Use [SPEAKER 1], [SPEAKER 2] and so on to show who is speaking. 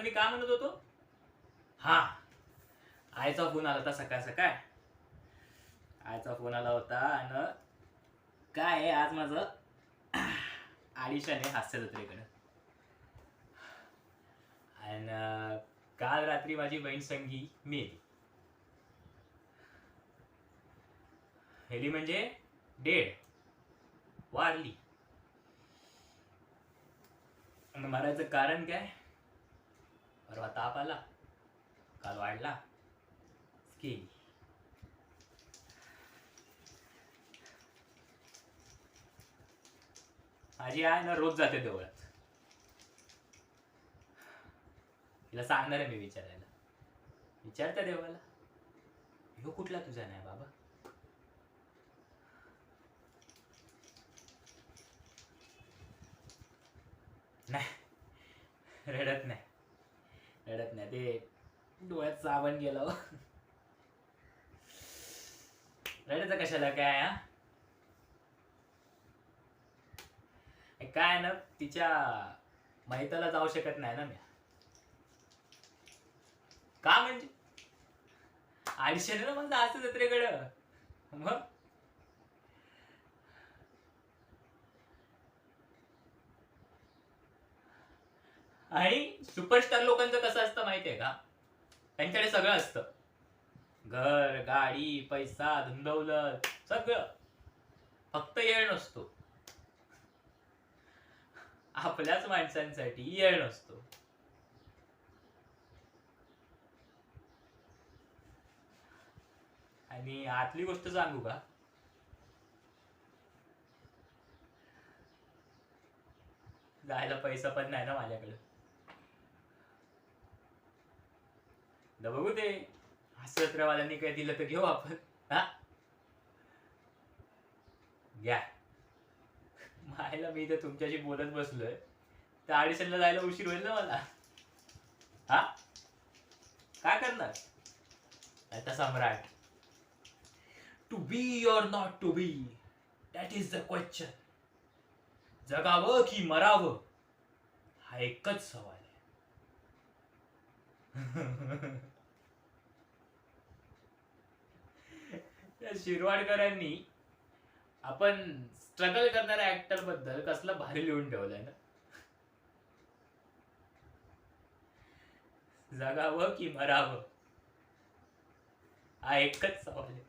[SPEAKER 1] मी काय म्हणत होतो? हा, आईचा फोन आला होता सकाळ सकाळ. आईचा फोन आला होता आणि काय आहे, आज माझं आडिशन आहे हास्य जत्रेकडं. आणि काल रात्री माझी बहीण संगी मेली म्हणजे डेड, वारली. आणि मरायचं कारण काय? परवा ताप आला, काल वाढला, गेली. माझी आहे ना रोज जाते देवळात. तिला सांगणार आहे मी विचारायला. विचारता देवाला, ह्यो कुठला तुझा नाही बाबा? नाही, रडत नाही, रडत नाही. ते डोळ्यात साबण गेलं. रडायचं कशाला काय? हा, काय ना, तिच्या मैताला जाऊ शकत नाही ना मी. का म्हणजे आयुष्याने ना मग असं जत्रेकडं. मग आणि सुपरस्टार लोकांचं कसं असतं माहितीये का? त्यांच्याकडे सगळं असतं, घर, गाडी, पैसा, धनदौलत, सगळं. फक्त येळ नसतो. आपल्याच माणसांसाठी येळ नसतो. आणि आतली गोष्ट सांगू का? जायला पैसा पण नाही ना माझ्याकडे. बघू ते हास्यचित्रवाल्यांनी काय दिलं तर घेऊ आपण. हा, घ्या. मायला मी तर तुमच्याशी बोलत बसलोय, तर ऑडिशनला जायला उशीर होईल ना मला. हा, काय करणार आता सम्राट? To be or not to be, that is the question. जगावं की मरावं हा एकच सवाल आहे. त्या शिरवाडकरांनी आपण स्ट्रगल करणाऱ्या ऍक्टर बद्दल कसलं भारी लिहून ठेवलंय ना. जगावं की मरावं हा एकच सवाल आहे.